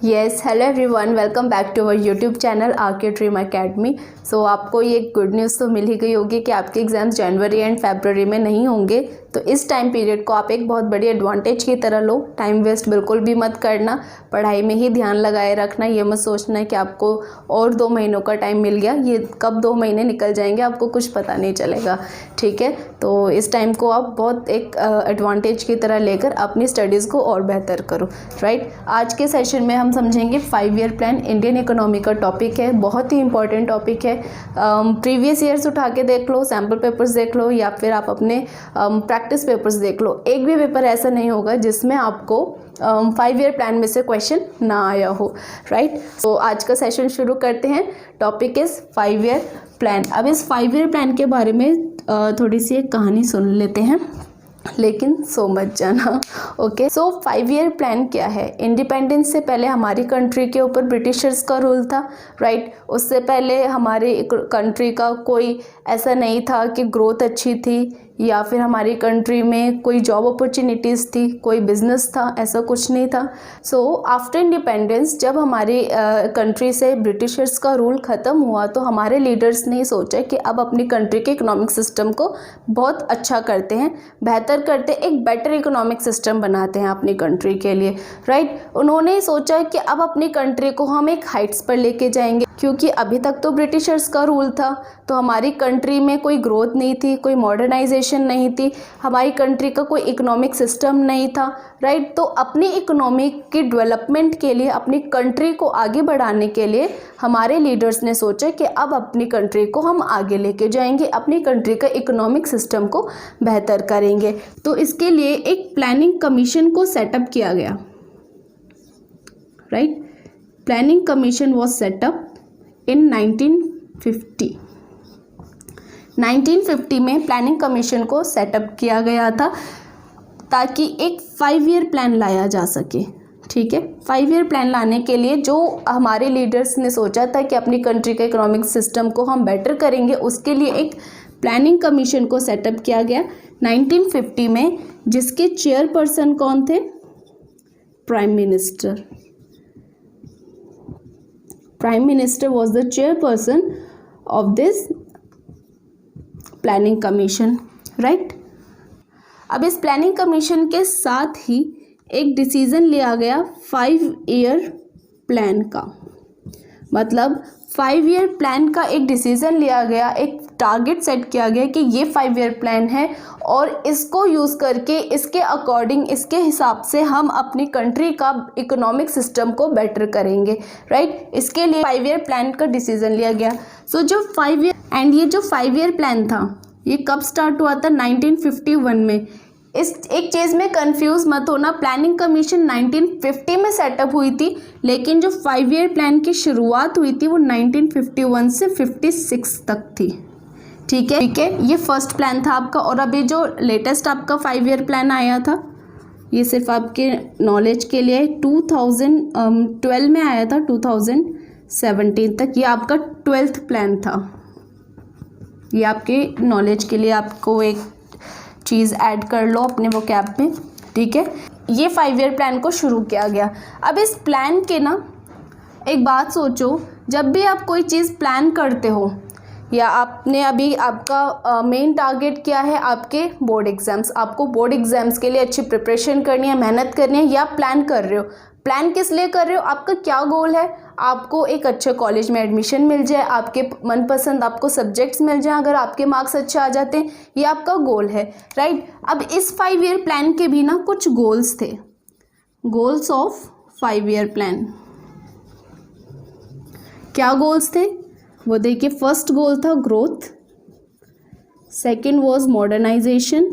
Yes, hello everyone, welcome back to our YouTube channel R K dream academy. So आपको ये good news तो मिल ही गई होगी कि आपके एग्ज़ाम्स जनवरी एंड फरवरी में नहीं होंगे। तो इस टाइम पीरियड को आप एक बहुत बड़ी एडवांटेज की तरह लो। टाइम वेस्ट बिल्कुल भी मत करना, पढ़ाई में ही ध्यान लगाए रखना। ये मत सोचना है कि आपको और 2 महीनों का टाइम मिल गया, ये कब 2 महीने निकल जाएंगे आपको कुछ पता नहीं चलेगा। ठीक है, तो इस टाइम को आप बहुत एक एडवांटेज की तरह लेकर अपनी स्टडीज़ को और बेहतर करो। राइट, आज के सेशन में हम समझेंगे 5 ईयर प्लान। इंडियन इकोनॉमी का टॉपिक है, बहुत ही इंपॉर्टेंट टॉपिक है। प्रीवियस ईयर्स उठा के देख लो, सैम्पल पेपर्स देख लो, या फिर आप अपने प्रैक्टिस पेपर्स देख लो। एक भी पेपर ऐसा नहीं होगा जिसमें आपको 5 ईयर प्लान में से क्वेश्चन ना आया हो। राइट, तो आज का सेशन शुरू करते हैं। Topic is 5 year plan. अब इस 5 ईयर प्लान के बारे में थोड़ी सी एक कहानी सुन लेते हैं, लेकिन सो मत जाना। ओके, सो 5 ईयर प्लान क्या है? इंडिपेंडेंस से पहले हमारी कंट्री के ऊपर ब्रिटिशर्स का रूल था। राइट, उससे पहले हमारी कंट्री का कोई ऐसा नहीं था कि ग्रोथ अच्छी थी या फिर हमारी कंट्री में कोई जॉब अपॉर्चुनिटीज़ थी, कोई बिजनेस था, ऐसा कुछ नहीं था। सो आफ्टर इंडिपेंडेंस जब हमारी कंट्री से ब्रिटिशर्स का रूल ख़त्म हुआ तो हमारे लीडर्स ने सोचा कि अब अपनी कंट्री के इकोनॉमिक सिस्टम को बहुत अच्छा करते हैं, बेहतर करते, एक बेटर इकोनॉमिक सिस्टम बनाते हैं अपनी कंट्री के लिए। राइट, उन्होंने सोचा कि अब अपनी कंट्री को हम एक हाइट्स पर लेके जाएंगे, क्योंकि अभी तक तो ब्रिटिशर्स का रूल था, तो हमारी कंट्री में कोई ग्रोथ नहीं थी, कोई मॉडर्नाइजेशन नहीं थी, हमारी कंट्री का कोई इकोनॉमिक सिस्टम नहीं था। राइट, तो अपनी इकोनॉमी की डेवलपमेंट के लिए, अपनी कंट्री को आगे बढ़ाने के लिए हमारे लीडर्स ने सोचा कि अब अपनी कंट्री को हम आगे लेके जाएंगे, अपनी कंट्री का इकोनॉमिक सिस्टम को बेहतर करेंगे। तो इसके लिए एक प्लानिंग कमीशन को सेटअप किया गया। Right, planning commission was set up in 1950। 1950 में प्लानिंग कमीशन को सेटअप किया गया था ताकि एक 5 ईयर प्लान लाया जा सके। ठीक है, 5 ईयर प्लान लाने के लिए जो हमारे लीडर्स ने सोचा था कि अपनी कंट्री का इकोनॉमिक सिस्टम को हम बेटर करेंगे, उसके लिए एक प्लानिंग कमीशन को सेटअप किया गया 1950 में, जिसके चेयरपर्सन कौन थे? Prime minister. Prime minister was the chairperson of this planning commission. Right, अब इस प्लानिंग कमीशन के साथ ही एक डिसीजन लिया गया 5 ईयर प्लान का। मतलब 5 ईयर प्लान का एक डिसीजन लिया गया, एक टारगेट सेट किया गया कि ये 5 ईयर प्लान है और इसको यूज़ करके, इसके अकॉर्डिंग, इसके हिसाब से हम अपनी कंट्री का इकोनॉमिक सिस्टम को बेटर करेंगे। राइट, इसके लिए 5 ईयर प्लान का डिसीजन लिया गया। सो जो 5 ईयर एंड ये जो 5 ईयर प्लान था, ये कब स्टार्ट हुआ था? 1951 में। इस एक चीज़ में कंफ्यूज मत होना, प्लानिंग कमीशन 1950 में सेटअप हुई थी, लेकिन जो 5 ईयर प्लान की शुरुआत हुई थी वो 1951 से 56 तक थी। ठीक है, ये फर्स्ट प्लान था आपका। और अभी जो लेटेस्ट आपका 5 ईयर प्लान आया था, ये सिर्फ आपके नॉलेज के लिए 2012 में आया था, 2017 तक। ये आपका 12th प्लान था। ये आपके नॉलेज के लिए आपको एक चीज़ ऐड कर लो अपने वोकैब में। ठीक है, ये 5 ईयर प्लान को शुरू किया गया। अब इस प्लान के ना एक बात सोचो, जब भी आप कोई चीज़ प्लान करते हो या आपने अभी आपका मेन टारगेट क्या है? आपके बोर्ड एग्ज़ाम्स। आपको बोर्ड एग्ज़ाम्स के लिए अच्छी प्रिपरेशन करनी है, मेहनत करनी है, या प्लान कर रहे हो। प्लान किस लिए कर रहे हो? आपका क्या गोल है? आपको एक अच्छे कॉलेज में एडमिशन मिल जाए, आपके मनपसंद आपको सब्जेक्ट्स मिल जाए, अगर आपके मार्क्स अच्छे आ जाते हैं, ये आपका गोल है। राइट, अब इस 5 ईयर प्लान के भी ना कुछ गोल्स थे। गोल्स ऑफ 5 ईयर प्लान क्या गोल्स थे? वो देखिए, फर्स्ट गोल था growth, second was modernisation,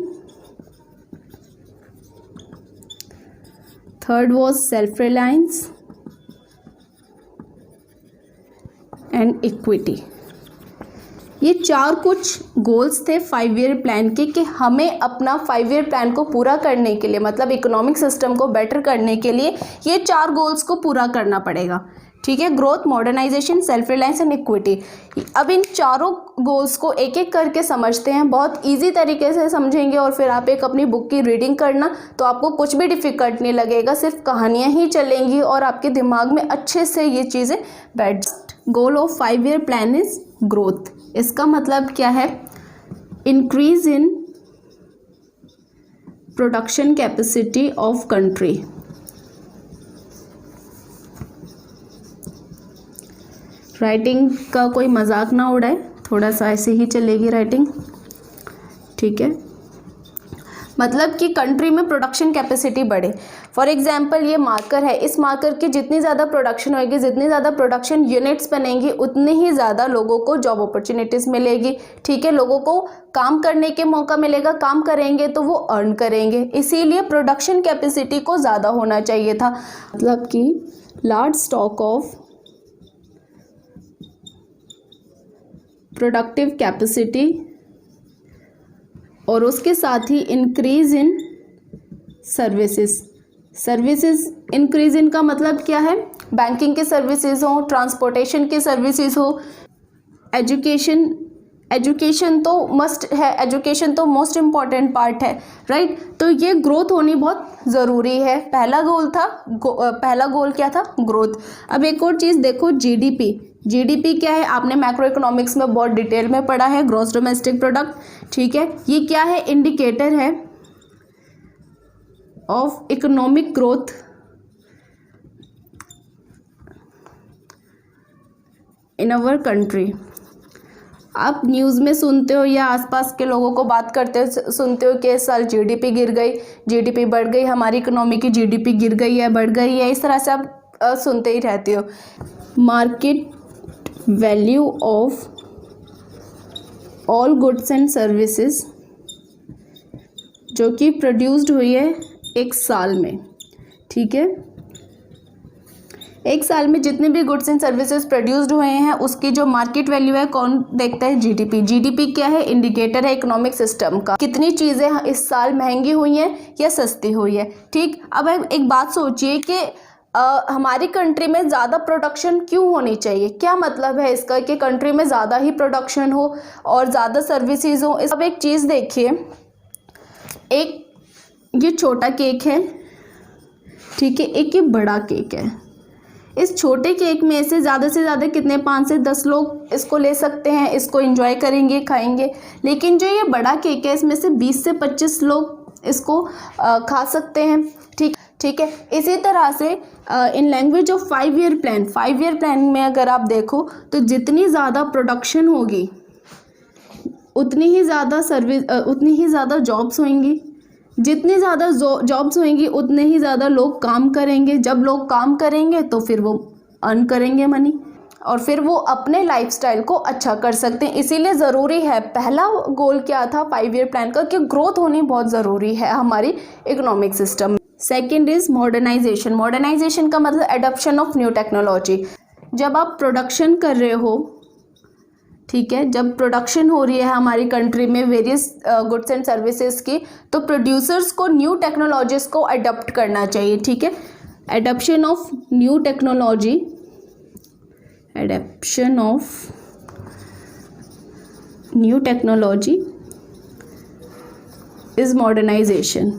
third was self reliance and equity. ये 4 कुछ गोल्स थे 5 ईयर प्लान के कि हमें अपना 5 ईयर प्लान को पूरा करने के लिए, मतलब इकोनॉमिक सिस्टम को बेटर करने के लिए ये 4 गोल्स को पूरा करना पड़ेगा। ठीक है, growth, modernisation, self reliance and equity. अब इन चारों गोल्स को एक एक करके समझते हैं, बहुत इजी तरीके से समझेंगे और फिर आप एक अपनी बुक की रीडिंग करना, तो आपको कुछ भी डिफिकल्ट नहीं लगेगा, सिर्फ कहानियाँ ही चलेंगी और आपके दिमाग में अच्छे से ये चीज़ें बैठ। Goal of 5 year plan is growth. इसका मतलब क्या है? Increase in production capacity of country. Writing का कोई मजाक ना उड़ाए, थोड़ा सा ऐसे ही चलेगी राइटिंग, ठीक है। मतलब कि कंट्री में प्रोडक्शन कैपेसिटी बढ़े। फॉर एग्जांपल ये मार्कर है, इस मार्कर की जितनी ज़्यादा प्रोडक्शन होगी, जितनी ज़्यादा प्रोडक्शन यूनिट्स बनेंगी, उतनी ही ज़्यादा लोगों को जॉब अपॉर्चुनिटीज़ मिलेगी, ठीक है। लोगों को काम करने के मौका मिलेगा, काम करेंगे तो वो अर्न करेंगे, इसीलिए प्रोडक्शन कैपेसिटी को ज़्यादा होना चाहिए था। मतलब कि large stock of productive capacity और उसके साथ ही increase in services. Services increase in का मतलब क्या है? बैंकिंग की सर्विसेज हो, ट्रांसपोर्टेशन की सर्विसेज हो, एजुकेशन तो मस्ट है, एजुकेशन तो मोस्ट इम्पॉर्टेंट पार्ट है, राइट। तो ये ग्रोथ होनी बहुत ज़रूरी है। पहला गोल क्या था? ग्रोथ। अब एक और चीज़ देखो, जीडीपी। जीडीपी क्या है? आपने मैक्रो इकोनॉमिक्स में बहुत डिटेल में पढ़ा है, ग्रॉस डोमेस्टिक प्रोडक्ट, ठीक है। ये क्या है? इंडिकेटर है of economic growth in our country. आप न्यूज़ में सुनते हो या आसपास के लोगों को बात करते हो, सुनते हो कि इस साल जीडीपी गिर गई, जीडीपी बढ़ गई, हमारी इकोनॉमी की जीडीपी गिर गई है, बढ़ गई है, इस तरह से आप सुनते ही रहते हो। Market value of all goods and services जो कि प्रोड्यूस्ड हुई है एक साल में, ठीक है। एक साल में जितने भी गुड्स एंड सर्विसेज प्रोड्यूस्ड हुए हैं उसकी जो मार्केट वैल्यू है कौन देखता है? जीडीपी। जीडीपी क्या है? इंडिकेटर है इकोनॉमिक सिस्टम का, कितनी चीज़ें इस साल महंगी हुई हैं या सस्ती हुई है, ठीक। अब एक बात सोचिए कि हमारी कंट्री में ज़्यादा प्रोडक्शन क्यों होनी चाहिए? क्या मतलब है इसका कि कंट्री में ज़्यादा ही प्रोडक्शन हो और ज़्यादा सर्विसेज हो? अब एक चीज़ देखिए, एक ये छोटा केक है, ठीक है, एक ये बड़ा केक है। इस छोटे केक में से ज़्यादा कितने 5 से 10 लोग इसको ले सकते हैं, इसको एंजॉय करेंगे, खाएंगे। लेकिन जो ये बड़ा केक है इसमें से 20 से 25 लोग इसको खा सकते हैं, ठीक है। इसी तरह से in language of 5 year plan, 5 year plan में अगर आप देखो तो जितनी ज़्यादा प्रोडक्शन होगी उतनी ही ज़्यादा जॉब्स होंगी, जितनी ज़्यादा जॉब्स होंगी उतने ही ज़्यादा लोग काम करेंगे। जब लोग काम करेंगे तो फिर वो अर्न करेंगे मनी और फिर वो अपने लाइफस्टाइल को अच्छा कर सकते हैं। इसीलिए ज़रूरी है, पहला गोल क्या था 5 ईयर प्लान का, कि ग्रोथ होनी बहुत ज़रूरी है हमारी इकोनॉमिक सिस्टम में। Second is modernisation. मॉडर्नाइजेशन का मतलब एडॉप्शन ऑफ न्यू टेक्नोलॉजी। जब आप प्रोडक्शन कर रहे हो, ठीक है, जब प्रोडक्शन हो रही है हमारी कंट्री में वेरियस गुड्स एंड सर्विसेज की, तो प्रोड्यूसर्स को न्यू टेक्नोलॉजीज को अडॉप्ट करना चाहिए, ठीक है। Adoption of new technology, adoption of new technology is modernisation.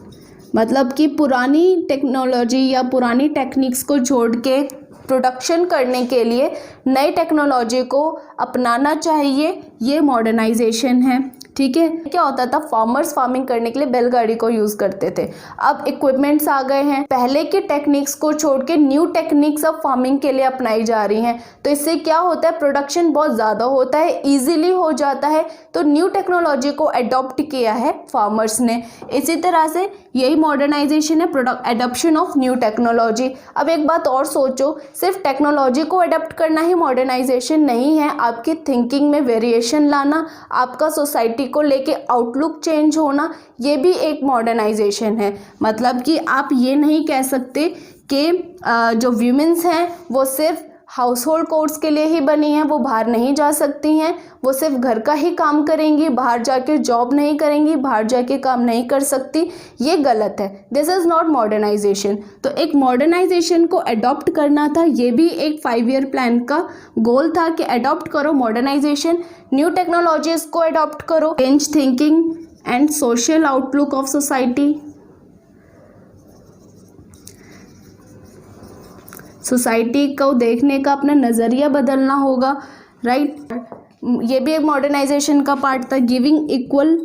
मतलब कि पुरानी टेक्नोलॉजी या पुरानी टेक्निक्स को छोड़ के प्रोडक्शन करने के लिए नई टेक्नोलॉजी को अपनाना चाहिए, ये मॉडर्नाइजेशन है, ठीक है। क्या होता था, फार्मर्स फार्मिंग करने के लिए बैलगाड़ी को यूज़ करते थे। अब इक्विपमेंट्स आ गए हैं, पहले के टेक्निक्स को छोड़ के न्यू टेक्निक्स अब फार्मिंग के लिए अपनाई जा रही हैं। तो इससे क्या होता है, प्रोडक्शन बहुत ज़्यादा होता है, ईजिली हो जाता है। तो न्यू टेक्नोलॉजी को अडॉप्ट किया है फार्मर्स ने। इसी तरह से यही मॉडर्नाइजेशन है, एडॉप्शन ऑफ न्यू टेक्नोलॉजी। अब एक बात और सोचो, सिर्फ टेक्नोलॉजी को अडॉप्ट करना ही मॉडर्नाइजेशन नहीं है, आपकी थिंकिंग में वेरिएशन लाना, आपका सोसाइटी को लेके आउटलुक चेंज होना, ये भी एक मॉडर्नाइजेशन है। मतलब कि आप ये नहीं कह सकते कि जो वीमेंस हैं वो सिर्फ हाउस होल्ड कोर्स के लिए ही बनी हैं, वो बाहर नहीं जा सकती हैं, वो सिर्फ घर का ही काम करेंगी, बाहर जाके जॉब नहीं करेंगी, बाहर जाके काम नहीं कर सकती, ये गलत है। This is not modernisation. तो एक मॉडर्नाइजेशन को अडॉप्ट करना था, ये भी एक 5 ईयर प्लान का गोल था कि अडॉप्ट करो मॉडर्नाइजेशन, न्यू टेक्नोलॉजीज़ को अडॉप्ट करो, change thinking and social outlook of society. Society को देखने का अपना नज़रिया बदलना होगा, राइट। ये भी एक मॉडर्नाइजेशन का पार्ट था। Giving equal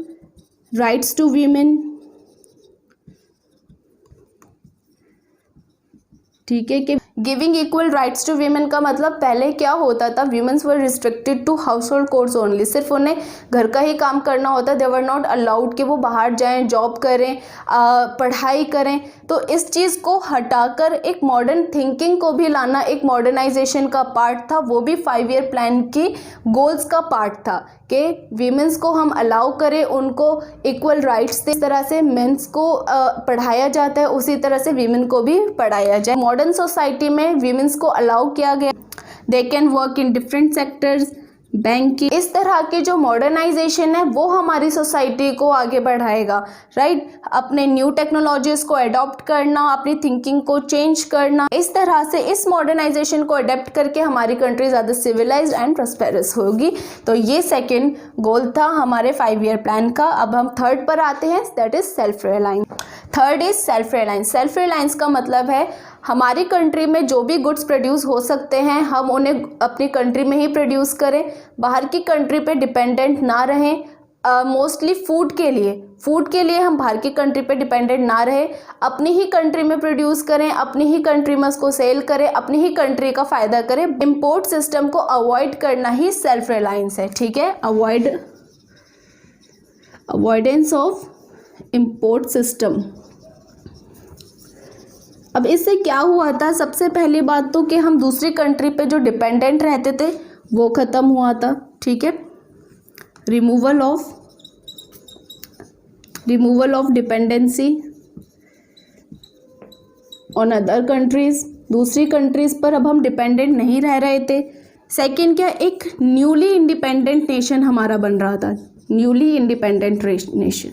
rights to women, ठीक है, कि giving equal rights to women का मतलब पहले क्या होता था, women's were restricted to household chores only, सिर्फ उन्हें घर का ही काम करना होता, दे वर नॉट अलाउड कि वो बाहर जाएं, जॉब करें, पढ़ाई करें। तो इस चीज़ को हटाकर एक मॉडर्न थिंकिंग को भी लाना एक मॉडर्नाइजेशन का पार्ट था, वो भी 5 ईयर प्लान की गोल्स का पार्ट था कि वीमेंस को हम अलाउ करें, उनको इक्वल राइट्स दें। इस तरह से मेंस को पढ़ाया जाता है, उसी तरह से वीमेन को भी पढ़ाया जाए। मॉडर्न सोसाइटी में वीमेंस को अलाउ किया गया, they can work in different sectors, banking. इस तरह की जो मॉडर्नाइजेशन है वो हमारी सोसाइटी को आगे बढ़ाएगा, राइट। अपने न्यू टेक्नोलॉजीज को अडॉप्ट करना, अपनी थिंकिंग को चेंज करना, इस तरह से इस मॉडर्नाइजेशन को अडेप्ट करके हमारी कंट्री ज़्यादा सिविलाइज्ड एंड प्रॉस्पेरस होगी। तो ये सेकेंड गोल था हमारे 5 ईयर प्लान का। अब हम थर्ड पर आते हैं, that is self reliance. Third is self reliance. Self reliance का मतलब है हमारी कंट्री में जो भी गुड्स प्रोड्यूस हो सकते हैं हम उन्हें अपनी कंट्री में ही प्रोड्यूस करें, बाहर की कंट्री पे डिपेंडेंट ना रहें। मोस्टली फूड के लिए हम बाहर की कंट्री पे डिपेंडेंट ना रहे, अपनी ही कंट्री में प्रोड्यूस करें, अपनी ही कंट्री में उसको सेल करें, अपनी ही कंट्री का फ़ायदा करें। इम्पोर्ट सिस्टम को अवॉइड करना ही सेल्फ रिलायंस है, ठीक है। Avoidance of import system. अब इससे क्या हुआ था, सबसे पहली बात तो कि हम दूसरी कंट्री पे जो डिपेंडेंट रहते थे वो ख़त्म हुआ था, ठीक है। Removal of dependency on other countries, दूसरी कंट्रीज पर अब हम डिपेंडेंट नहीं रह रहे थे। सेकंड क्या, एक न्यूली इंडिपेंडेंट नेशन हमारा बन रहा था, न्यूली इंडिपेंडेंट नेशन।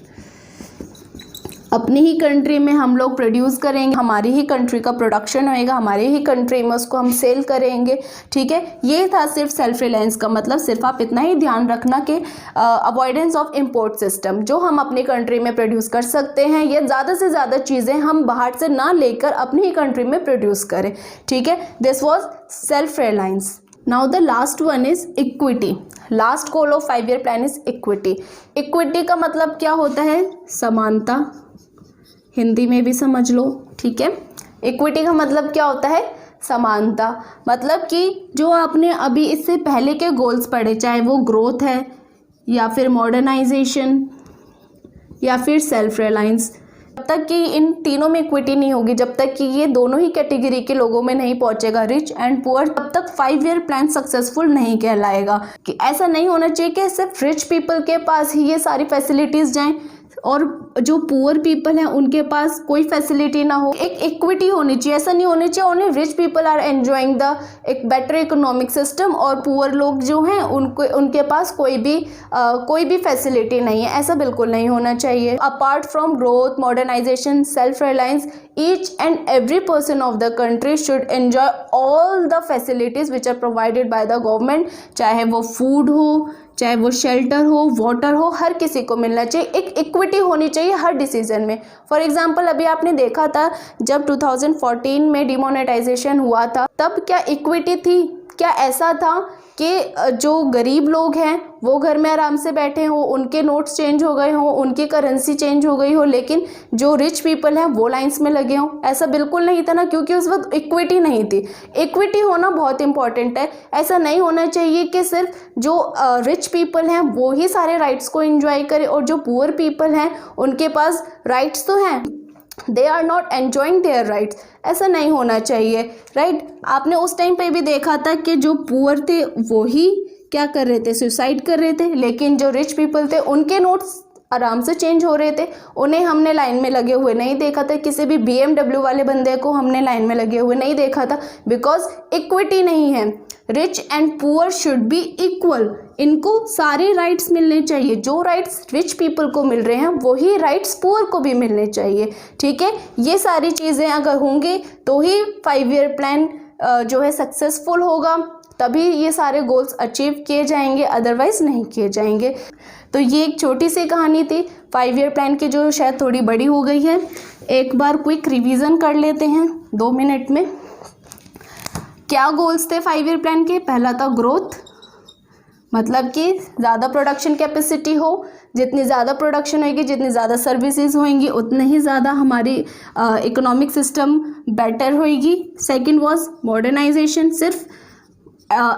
अपनी ही कंट्री में हम लोग प्रोड्यूस करेंगे, हमारी ही कंट्री का प्रोडक्शन होएगा, हमारी ही कंट्री में उसको हम सेल करेंगे, ठीक है। ये था सिर्फ सेल्फ रिलायंस का मतलब। सिर्फ आप इतना ही ध्यान रखना कि अवॉइडेंस ऑफ इम्पोर्ट सिस्टम, जो हम अपनी कंट्री में प्रोड्यूस कर सकते हैं, ये ज़्यादा से ज़्यादा चीज़ें हम बाहर से ना लेकर अपनी ही कंट्री में प्रोड्यूस करें, ठीक है। This was self reliance. Now the last one is equity. Last goal of 5 year plan is equity. Equity का मतलब क्या होता है, समानता, हिंदी में भी समझ लो, ठीक है। इक्विटी का मतलब क्या होता है, समानता। मतलब कि जो आपने अभी इससे पहले के गोल्स पढ़े, चाहे वो ग्रोथ है या फिर मॉडर्नाइजेशन या फिर सेल्फ रिलायंस, जब तक कि इन तीनों में इक्विटी नहीं होगी, जब तक कि ये दोनों ही कैटेगरी के लोगों में नहीं पहुंचेगा, रिच एंड पुअर, तब तक 5 ईयर प्लान सक्सेसफुल नहीं कहलाएगा। कि ऐसा नहीं होना चाहिए कि सिर्फ रिच पीपल के पास ही ये सारी फैसिलिटीज़ जाएं और जो पुअर पीपल हैं उनके पास कोई फैसिलिटी ना हो। एक इक्विटी होनी चाहिए, ऐसा नहीं होनी चाहिए only rich people are enjoying the एक बेटर इकोनॉमिक सिस्टम और पुअर लोग जो हैं उनके पास कोई भी फैसिलिटी नहीं है, ऐसा बिल्कुल नहीं होना चाहिए। Apart from growth, modernisation, self reliance, each and every person of the country should enjoy all the facilities which are provided by the government, चाहे वो फूड हो, चाहे वो शेल्टर हो, वाटर हो, हर किसी को मिलना चाहिए। एक इक्विटी होनी चाहिए हर डिसीजन में। फॉर एग्जांपल अभी आपने देखा था जब 2014 में डिमोनेटाइजेशन हुआ था, तब क्या इक्विटी थी? क्या ऐसा था कि जो गरीब लोग हैं वो घर में आराम से बैठे हों, उनके नोट्स चेंज हो गए हों, उनकी करेंसी चेंज हो गई हो, लेकिन जो रिच पीपल हैं वो लाइंस में लगे हों? ऐसा बिल्कुल नहीं था ना, क्योंकि उस वक्त इक्विटी नहीं थी। इक्विटी होना बहुत इंपॉर्टेंट है। ऐसा नहीं होना चाहिए कि सिर्फ जो रिच पीपल हैं वो ही सारे राइट्स को एंजॉय करें और जो पुअर पीपल हैं उनके पास राइट्स तो हैं, they are not enjoying their rights. ऐसा नहीं होना चाहिए, राइट। आपने उस टाइम पे भी देखा था कि जो पुअर थे वो ही क्या कर रहे थे, सुसाइड कर रहे थे, लेकिन जो रिच पीपल थे उनके नोट्स आराम से चेंज हो रहे थे, उन्हें हमने लाइन में लगे हुए नहीं देखा था। किसी भी BMW वाले बंदे को हमने लाइन में लगे हुए नहीं देखा था, बिकॉज इक्विटी नहीं है। Rich and poor should be equal, इनको सारे राइट्स मिलने चाहिए। जो राइट्स रिच पीपल को मिल रहे हैं वही राइट्स पुअर को भी मिलने चाहिए, ठीक है। ये सारी चीज़ें अगर होंगी तो ही 5 ईयर प्लान जो है सक्सेसफुल होगा, तभी ये सारे गोल्स अचीव किए जाएंगे, अदरवाइज नहीं किए जाएंगे। तो ये एक छोटी सी कहानी थी 5 ईयर प्लान की, जो शायद थोड़ी बड़ी हो गई है। एक बार क्विक रिवीजन कर लेते हैं 2 मिनट में। क्या गोल्स थे 5 ईयर प्लान के? पहला था ग्रोथ, मतलब कि ज़्यादा प्रोडक्शन कैपेसिटी हो। जितनी ज़्यादा प्रोडक्शन होगी, जितनी ज़्यादा सर्विसेज होंगी, उतने ही ज़्यादा हमारी इकोनॉमिक सिस्टम बेटर होएगी। सेकंड वाज मॉडर्नाइजेशन, सिर्फ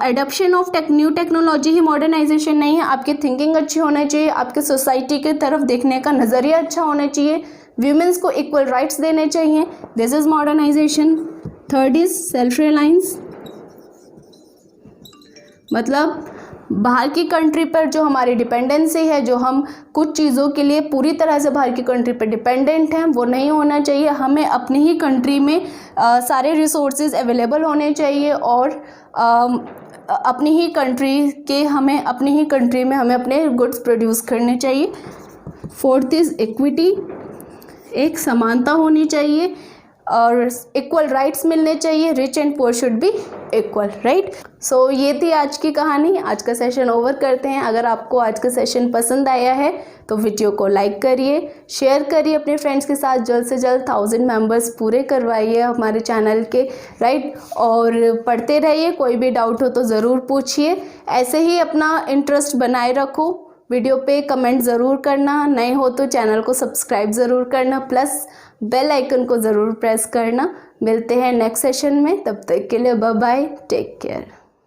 एडॉप्शन ऑफ न्यू टेक्नोलॉजी ही मॉडर्नाइजेशन नहीं है। आपकी थिंकिंग अच्छी होनी चाहिए, आपके सोसाइटी की तरफ देखने का नज़रिया अच्छा होना चाहिए, वीमेंस को इक्वल राइट्स देने चाहिए, this is modernisation. Third is self reliance, मतलब बाहर की कंट्री पर जो हमारी डिपेंडेंसी है, जो हम कुछ चीज़ों के लिए पूरी तरह से बाहर की कंट्री पर डिपेंडेंट हैं, वो नहीं होना चाहिए। हमें अपनी ही कंट्री में सारे रिसोर्सेज अवेलेबल होने चाहिए और अपनी ही कंट्री में हमें अपने गुड्स प्रोड्यूस करने चाहिए। फोर्थ इज़ इक्विटी, एक समानता होनी चाहिए और इक्वल राइट्स मिलने चाहिए। Rich and poor should be equal, right. So ये थी आज की कहानी। आज का सेशन ओवर करते हैं। अगर आपको आज का सेशन पसंद आया है तो वीडियो को लाइक करिए, शेयर करिए अपने फ्रेंड्स के साथ, जल्द से जल्द 1000 मेंबर्स पूरे करवाइए हमारे चैनल के, राइट। और पढ़ते रहिए, कोई भी डाउट हो तो ज़रूर पूछिए। ऐसे ही अपना इंटरेस्ट बनाए रखो। वीडियो पे कमेंट ज़रूर करना, नए हो तो चैनल को सब्सक्राइब ज़रूर करना, प्लस बेल आइकन को ज़रूर प्रेस करना। मिलते हैं नेक्स्ट सेशन में, तब तक के लिए बाय बाय, टेक केयर।